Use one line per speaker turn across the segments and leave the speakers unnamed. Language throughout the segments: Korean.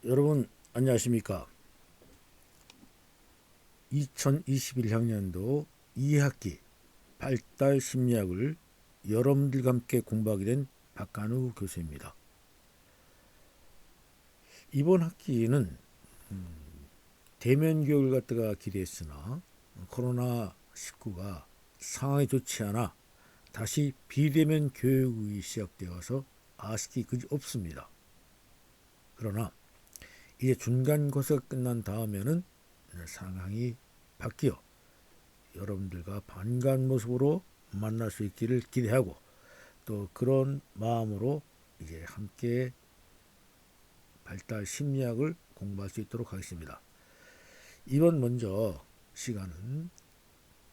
여러분 안녕하십니까? 2021학년도 2학기 발달 심리학을 여러분들과 함께 공부하게 된 박간우 교수입니다. 이번 학기는 대면 교육을 갖다가 기대했으나 코로나19가 상황이 좋지 않아 다시 비대면 교육이 시작되어서 아쉽기 그지 없습니다. 그러나 이제 중간고사가 끝난 다음에는 상황이 바뀌어 여러분들과 반가운 모습으로 만날 수 있기를 기대하고 또 그런 마음으로 이제 함께 발달 심리학을 공부할 수 있도록 하겠습니다. 이번 먼저 시간은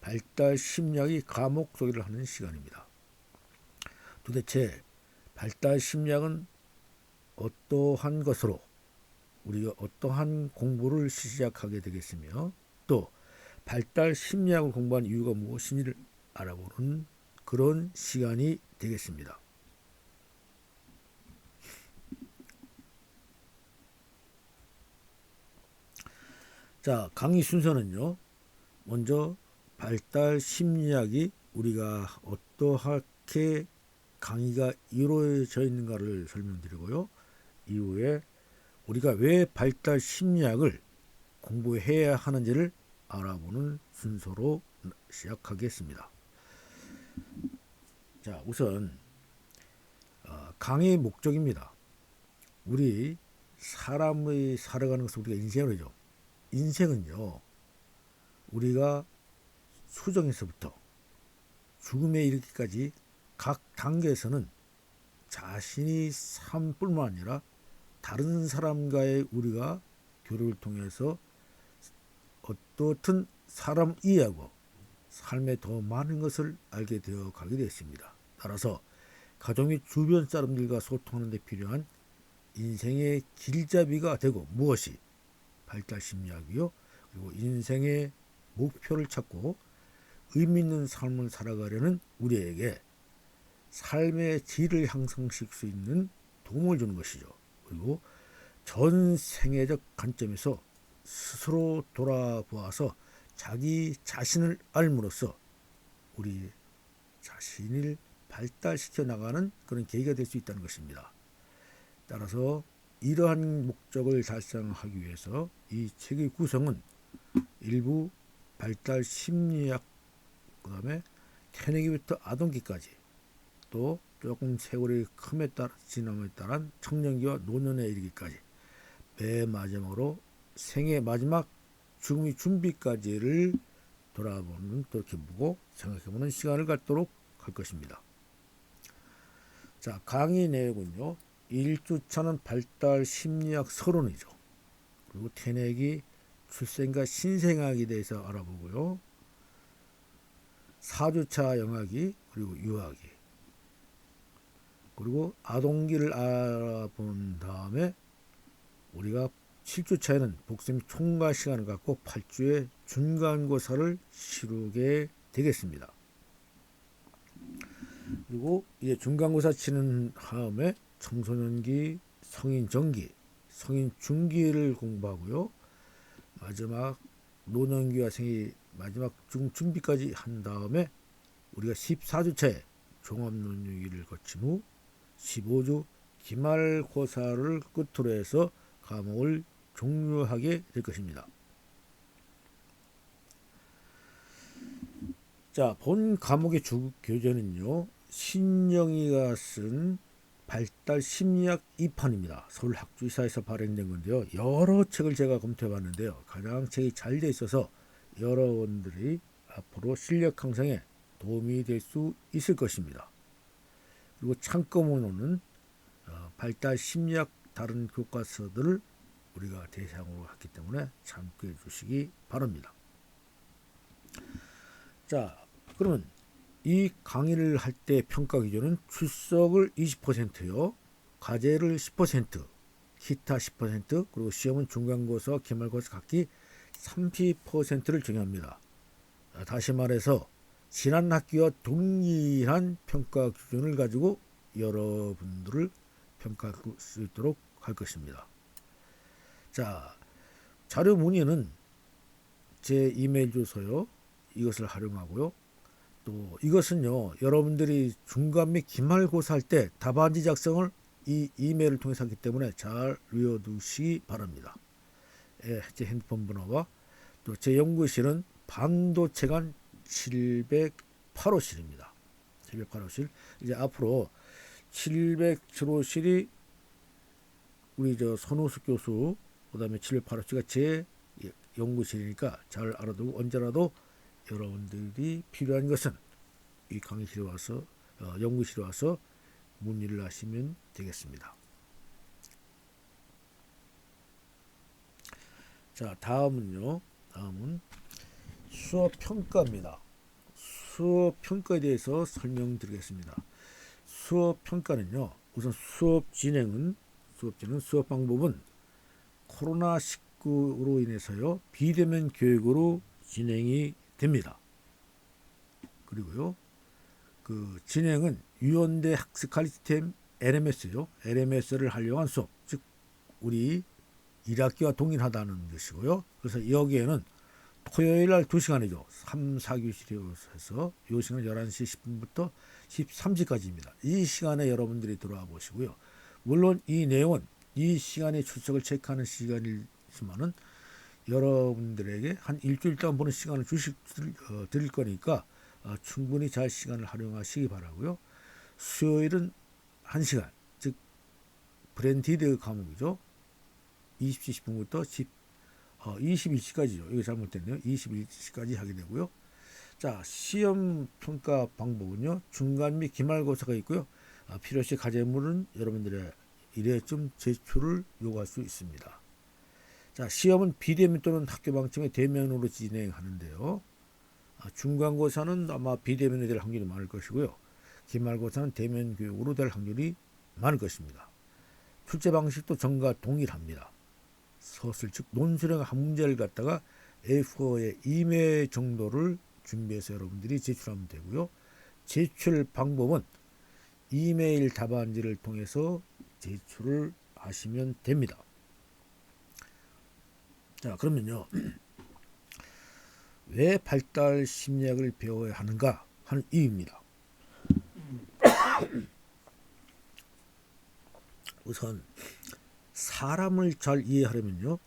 발달 심리학의 과목 소개를 하는 시간입니다. 도대체 발달 심리학은 어떠한 것으로 우리가 어떠한 공부를 시작하게 되겠으며 또 발달 심리학을 공부한 이유가 무엇인지를 알아보는 그런 시간이 되겠습니다. 자, 강의 순서는요. 먼저 발달 심리학이 우리가 어떠하게 강의가 이루어져 있는가를 설명드리고요. 이후에 우리가 왜 발달 심리학을 공부해야 하는지를 알아보는 순서로 시작하겠습니다. 자, 우선 강의의 목적입니다. 우리 사람의 살아가는 것을 우리가 인생이라고 하죠. 인생은요, 우리가 수정에서부터 죽음에 이르기까지 각 단계에서는 자신이 삶뿐만 아니라 다른 사람과의 우리가 교류를 통해서 어떻든 사람 이해하고 삶에 더 많은 것을 알게 되어 가게 되었습니다. 따라서 가족 및 주변 사람들과 소통하는 데 필요한 인생의 길잡이가 되고 무엇이 발달 심리학이요. 그리고 인생의 목표를 찾고 의미 있는 삶을 살아가려는 우리에게 삶의 질을 향상시킬 수 있는 도움을 주는 것이죠. 그리고 전 생애적 관점에서 스스로 돌아보아서 자기 자신을 알므로써 우리 자신을 발달시켜 나가는 그런 계기가 될 수 있다는 것입니다. 따라서 이러한 목적을 달성하기 위해서 이 책의 구성은 일부 발달 심리학, 그 다음에 태어나기부터 아동기까지 또 조금 세월이 큼에 따라 지남에 따른 청년기와 노년에 이르기까지 맨 마지막으로 생애 마지막 죽음의 준비까지를 돌아보는 돌이켜보고 생각해보는 시간을 갖도록 할 것입니다. 자, 강의 내용은요. 1주차는 발달 심리학 서론이죠. 그리고 태내기, 출생과 신생아에 대해서 알아보고요. 4주차 영아기, 그리고 유아기, 그리고 아동기를 알아본 다음에 우리가 7주차에는 복습 총괄 시간을 갖고 8주에 중간고사를 치르게 되겠습니다. 그리고 이제 중간고사 치는 다음에 청소년기, 성인 전기, 성인 중기를 공부하고요. 마지막 노년기와 생이 마지막 준비까지 한 다음에 우리가 14주차에 종합논의를 거친 후 15주 기말고사를 끝으로 해서 과목을 종료하게 될 것입니다. 자, 본 과목의 주 교재는요. 신영이가 쓴 발달 심리학 2판입니다. 서울학주이사에서 발행된 건데요. 여러 책을 제가 검토해 봤는데요. 가장 책이 잘 돼 있어서 여러분들이 앞으로 실력 향상에 도움이 될 수 있을 것입니다. 그리고 참고문호는 발달 심리학 다른 교과서들을 우리가 대상으로 했기 때문에 참고해 주시기 바랍니다. 자, 그러면 이 강의를 할 때 평가 기준은 출석을 20%요, 과제를 10%, 기타 10%, 그리고 시험은 중간고사, 기말고사 각기 30%를 정합니다. 다시 말해서 지난 학기와 동일한 평가 기준을 가지고 여러분들을 평가할 수 있도록 할 것입니다. 자, 자료 문의는 제 이메일 주소요. 이것을 활용하고요. 또 이것은요, 여러분들이 중간 및 기말고사 할 때 답안지 작성을 이 이메일을 통해서 하기 때문에 잘 외워두시기 바랍니다. 예, 제 핸드폰 번호와 또 제 연구실은 반도체관 708호실입니다. 708호실. 이제 앞으로 707호실이 우리 저 손우숙 교수, 그다음에 708호실가 제 연구실이니까 잘 알아두고 언제라도 여러분들이 필요한 것은 이 강의실에 와서 연구실에 와서 문의를 하시면 되겠습니다. 자, 다음은 수업 평가입니다. 수업 평가에 대해서 설명드리겠습니다. 수업 평가는요, 우선 수업 방법은 코로나19로 인해서요, 비대면 교육으로 진행이 됩니다. 그리고요, 그 진행은 유연대 학습 관리 시스템 LMS요. LMS를 활용한 수업, 즉 우리 1학기와 동일하다는 것이고요. 그래서 여기에는 토요일 날 2시간이죠. 3, 4교시에서 이 시간은 11시 10분부터 13시까지입니다. 이 시간에 여러분들이 들어와 보시고요. 물론 이 내용은 이 시간에 출석을 체크하는 시간이지만은 여러분들에게 한 일주일 동안 보는 시간을 드릴 거니까 충분히 잘 시간을 활용하시기 바라고요. 수요일은 1시간, 즉 브랜티드 과목이죠. 20시 10분부터 21시까지죠. 이거 잘못됐네요. 21시까지 하게 되고요. 자, 시험 평가 방법은요. 중간 및 기말고사가 있고요. 필요시 과제물은 여러분들의 1회쯤 제출을 요구할 수 있습니다. 자, 시험은 비대면 또는 학교 방침의 대면으로 진행하는데요. 중간고사는 아마 비대면이 될 확률이 많을 것이고요. 기말고사는 대면 교육으로 될 확률이 많을 것입니다. 출제 방식도 전과 동일합니다. 서술 즉 논술형 한 문제를 갖다가 A4의 2매 정도를 준비해서 여러분들이 제출하면 되고요. 제출 방법은 이메일 답안지를 통해서 제출을 하시면 됩니다. 자, 그러면요. 왜 발달 심리학을 배워야 하는가 하는 이유입니다. 우선 사람을 잘 이해하려면요.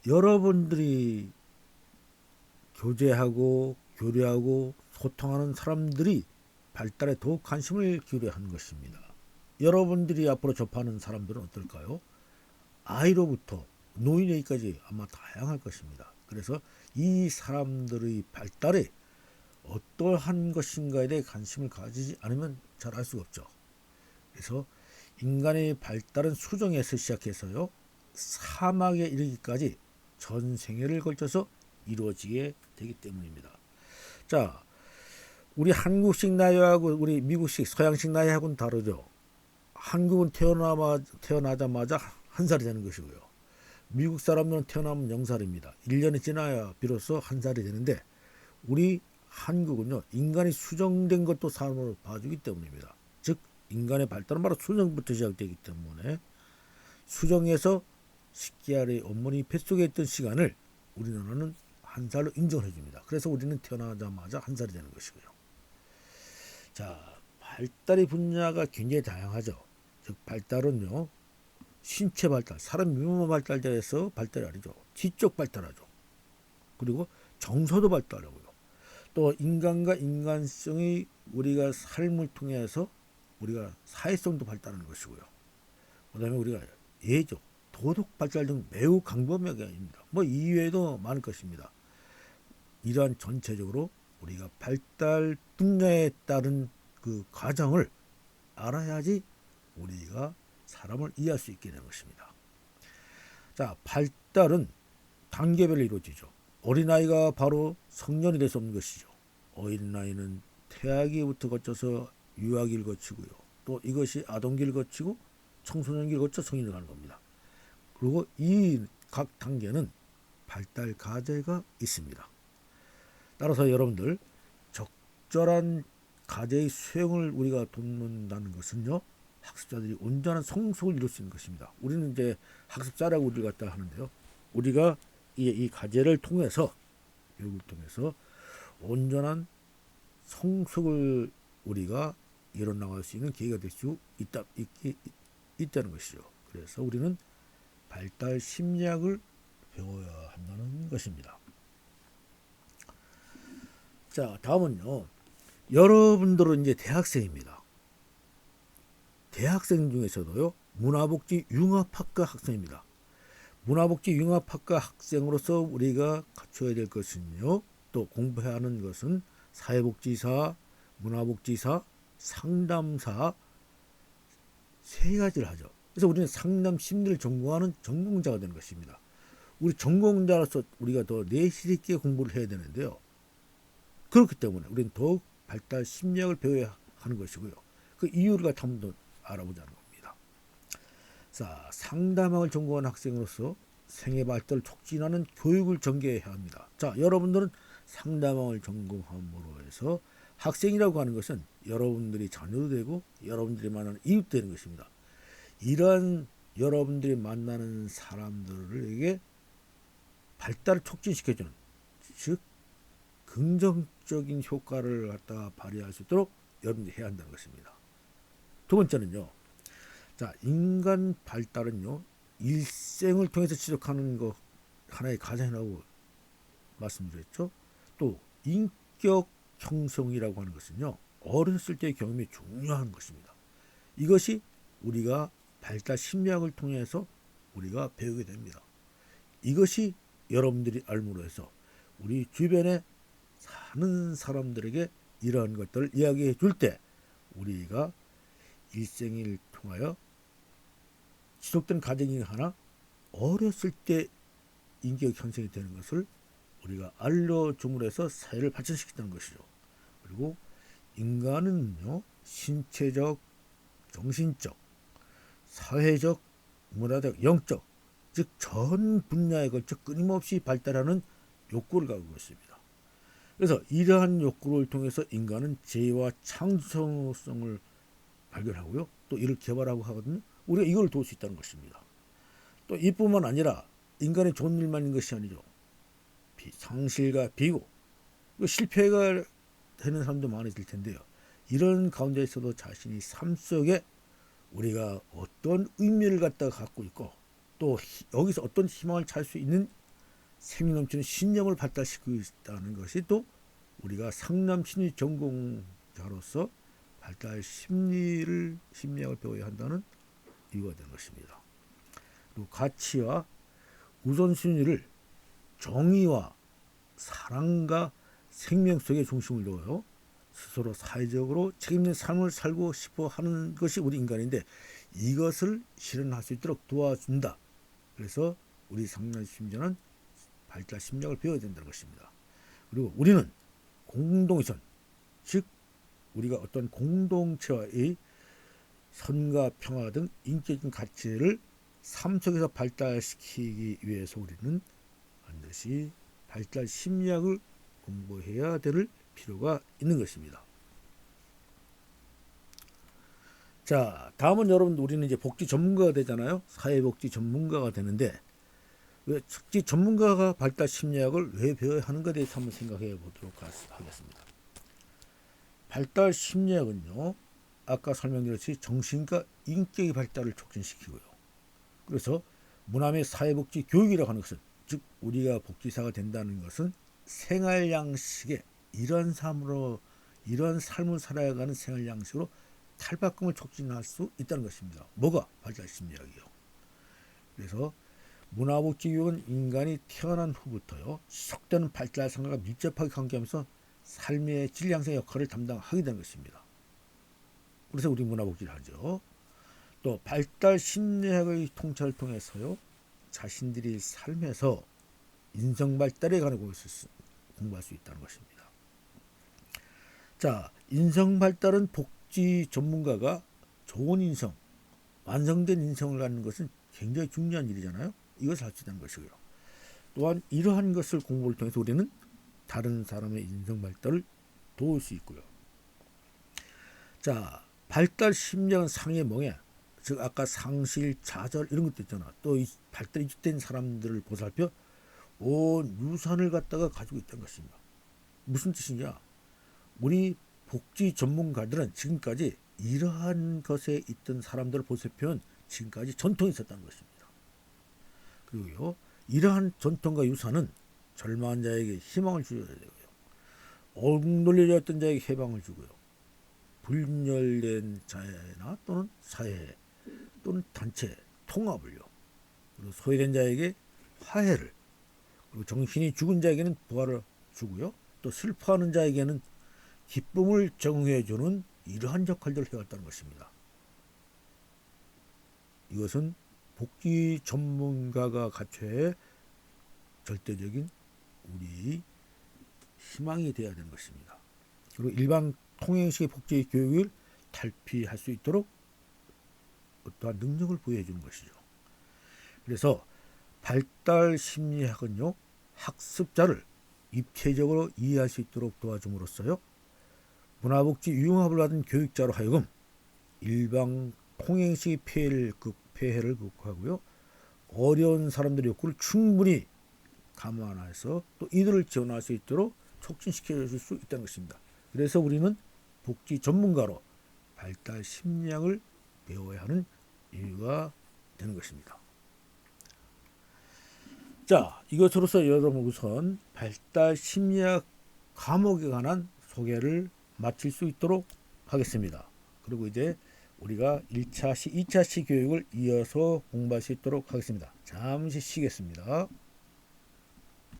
여러분들이 교제하고 교류하고 소통하는 사람들이 발달에 더욱 관심을 기울여야 하는 것입니다. 여러분들이 앞으로 접하는 사람들은 어떨까요? 아이로부터 노인에게까지 아마 다양할 것입니다. 그래서 이 사람들의 발달에 어떠한 것인가에 대해 관심을 가지지 않으면 잘 알 수가 없죠. 그래서 인간의 발달은 수정에서 시작해서요, 사막에 이르기까지 전 생애를 걸쳐서 이루어지게 되기 때문입니다. 자, 우리 한국식 나이하고 우리 미국식 서양식 나이하고는 다르죠. 한국은 태어나자마자 1살이 되는 것이고요. 미국 사람들은 태어나면 0살입니다. 1년이 지나야 비로소 1살이 되는데 우리 한국은요, 인간이 수정된 것도 사람으로 봐주기 때문입니다. 즉 인간의 발달은 바로 수정부터 시작되기 때문에 수정에서 10개월의 어머니 뱃속에 있던 시간을 우리나라는 1살로 인정해 줍니다. 그래서 우리는 태어나자마자 1살이 되는 것이고요. 자, 발달의 분야가 굉장히 다양하죠. 즉 발달은요, 신체 발달, 사람 미모 발달에서 발달이 아니죠. 지적 발달하죠. 그리고 정서도 발달하고요. 또 인간과 인간성이 우리가 삶을 통해서 우리가 사회성도 발달하는 것이고요. 그 다음에 우리가 예적, 도덕 발달 등 매우 강범하게 아닙니다. 뭐 이외에도 많을 것입니다. 이러한 전체적으로 우리가 발달 분야에 따른 그 과정을 알아야지 우리가 사람을 이해할 수 있게 되는 것입니다. 자, 발달은 단계별로 이루어지죠. 어린아이가 바로 성년이 될 수 없는 것이죠. 어린아이는 태아기부터 거쳐서 유아기를 거치고요. 또 이것이 아동기를 거치고 청소년기를 거쳐 성인을 가는 겁니다. 그리고 이 각 단계는 발달 과제가 있습니다. 따라서 여러분들 적절한 과제의 수행을 우리가 돕는다는 것은요, 학습자들이 온전한 성숙을 이룰 수 있는 것입니다. 우리는 이제 학습자라고 우리를 갖다 하는데요. 우리가 이 과제를 통해서 교육을 통해서 온전한 성숙을 우리가 이뤄나갈 수 있는 기회가 될 수 있다는 것이죠. 그래서 우리는 발달 심리학을 배워야 한다는 것입니다. 자, 다음은요. 여러분들은 이제 대학생입니다. 대학생 중에서도요. 문화복지 융합학과 학생입니다. 문화복지 융합학과 학생으로서 우리가 갖춰야 될 것은요. 또 공부해야 하는 것은 사회복지사, 문화복지사, 상담사 세 가지를 하죠. 그래서 우리는 상담 심리를 전공하는 전공자가 되는 것입니다. 우리 전공자로서 우리가 더 내실 있게 공부를 해야 되는데요. 그렇기 때문에 우리는 더욱 발달 심리학을 배워야 하는 것이고요. 그 이유를 같이 한번 더 알아보자는 겁니다. 자, 상담학을 전공한 학생으로서 생애 발달을 촉진하는 교육을 전개해야 합니다. 자, 여러분들은 상담학을 전공함으로 해서 학생이라고 하는 것은 여러분들이 자녀도 되고 여러분들이 만나는 이웃 되는 것입니다. 이러한 여러분들이 만나는 사람들에게 발달을 촉진시켜주는, 즉 긍정적인 효과를 갖다가 발휘할 수 있도록 여러분들이 해야 한다는 것입니다. 두 번째는요. 자, 인간 발달은요. 일생을 통해서 지속하는 것 하나의 과정이라고 말씀드렸죠. 또 인격 형성이라고 하는 것은요. 어렸을 때의 경험이 중요한 것입니다. 이것이 우리가 발달 심리학을 통해서 우리가 배우게 됩니다. 이것이 여러분들이 알므로 해서 우리 주변에 사는 사람들에게 이러한 것들을 이야기해 줄 때 우리가 일생을 통하여 지속된 과정이 하나 어렸을 때 인격 형성이 되는 것을 우리가 알려줌으로 해서 사회를 발전시킨다는 것이죠. 그리고 인간은요, 신체적, 정신적, 사회적, 문화적, 영적, 즉 전 분야에 걸쳐 끊임없이 발달하는 욕구를 가지고 있습니다. 그래서 이러한 욕구를 통해서 인간은 재해와 창조성을 발견하고요. 또 이를 개발하고 하거든요. 우리가 이걸 도울 수 있다는 것입니다. 또 이뿐만 아니라 인간의 좋은 일만 있는 것이 아니죠. 상실과 비고 실패가 되는 사람도 많아질 텐데요. 이런 가운데에서도 자신이 삶 속에 우리가 어떤 의미를 갖고 있고 또 여기서 어떤 희망을 찾을 수 있는 생명 넘치는 신념을 발달시키고 있다는 것이 또 우리가 상담 심리 전공자로서 발달 심리학을 배워야 한다는 이유가 되는 것입니다. 그리고 가치와 우선순위를 정의와 사랑과 생명 속에 중심을 둬요. 스스로 사회적으로 책임있는 삶을 살고 싶어 하는 것이 우리 인간인데 이것을 실현할 수 있도록 도와준다. 그래서 우리 상담 심리학은 발달 심리학을 배워야 된다는 것입니다. 그리고 우리는 공동의선, 즉 우리가 어떤 공동체와의 선과 평화 등 인격적인 가치를 삶 속에서 발달시키기 위해서 우리는 반드시 발달 심리학을 공부해야 될 필요가 있는 것입니다. 자, 다음은 여러분 우리는 이제 복지 전문가가 되잖아요. 사회복지 전문가가 되는데 왜 특히 전문가가 발달 심리학을 왜 배워야 하는가에 대해서 한번 생각해 보도록 하겠습니다. 발달 심리학은요. 아까 설명드렸듯이 정신과 인격의 발달을 촉진시키고요. 그래서 문화 및 사회복지 교육이라고 하는 것은 즉 우리가 복지사가 된다는 것은 생활 양식에 이런 삶을 살아가는 생활 양식으로 탈바꿈을 촉진할 수 있다는 것입니다. 뭐가 발달 심리학이요. 그래서 문화복지 교육은 인간이 태어난 후부터요 지속되는 발달 상과가 밀접하게 관계하면서 삶의 질 향상 역할을 담당하게 되는 것입니다. 그래서 우리 문화복지를 하죠. 또 발달 심리학의 통찰을 통해서요 자신들이 삶에서 인성 발달에 관한 것을 공부할 수 있다는 것입니다. 자, 인성 발달은 복지 전문가가 좋은 인성, 완성된 인성을 갖는 것은 굉장히 중요한 일이잖아요. 이것을 할 수 있다는 것이고요. 또한 이러한 것을 공부를 통해서 우리는 다른 사람의 인성 발달을 도울 수 있고요. 자, 발달 심리학은 상해 몽해, 즉 아까 상실, 좌절 이런 것도 있잖아. 또 이 발달이 이식된 사람들을 보살펴 온 유산을 갖다가 가지고 있다는 것입니다. 무슨 뜻이냐? 우리 복지 전문가들은 지금까지 이러한 것에 있던 사람들을 보살펴온 지금까지 전통이 있었다는 것입니다. 그리고요, 이러한 전통과 유산은 절망한 자에게 희망을 주어야 되고요, 억눌려져 있던 자에게 해방을 주고요, 분열된 자나 또는 사회 또는 단체 통합을요, 그리고 소외된 자에게 화해를, 그리고 정신이 죽은 자에게는 부활을 주고요, 또 슬퍼하는 자에게는 기쁨을 제공해 주는 이러한 역할들을 해왔다는 것입니다. 이것은 복지 전문가가 갖춰야 할 절대적인 우리 희망이 되어야 되는 것입니다. 그리고 일반 통행식의 복지 교육을 탈피할 수 있도록 어떠한 능력을 부여해 주는 것이죠. 그래서 발달 심리학은요, 학습자를 입체적으로 이해할 수 있도록 도와줌으로써요, 문화복지 융합을 받은 교육자로 하여금 일반 통행식의 폐해를 극복하고요, 어려운 사람들의 욕구를 충분히 감안해서 또 이들을 지원할 수 있도록 촉진시켜 줄 수 있다는 것입니다. 그래서 우리는 복지 전문가로 발달 심리학을 배워야 하는 이유가 되는 것입니다. 자, 이것으로서 여러분 우선 발달 심리학 과목에 관한 소개를 마칠 수 있도록 하겠습니다. 그리고 이제 우리가 1차시, 2차시 교육을 이어서 공부할 수 있도록 하겠습니다. 잠시 쉬겠습니다.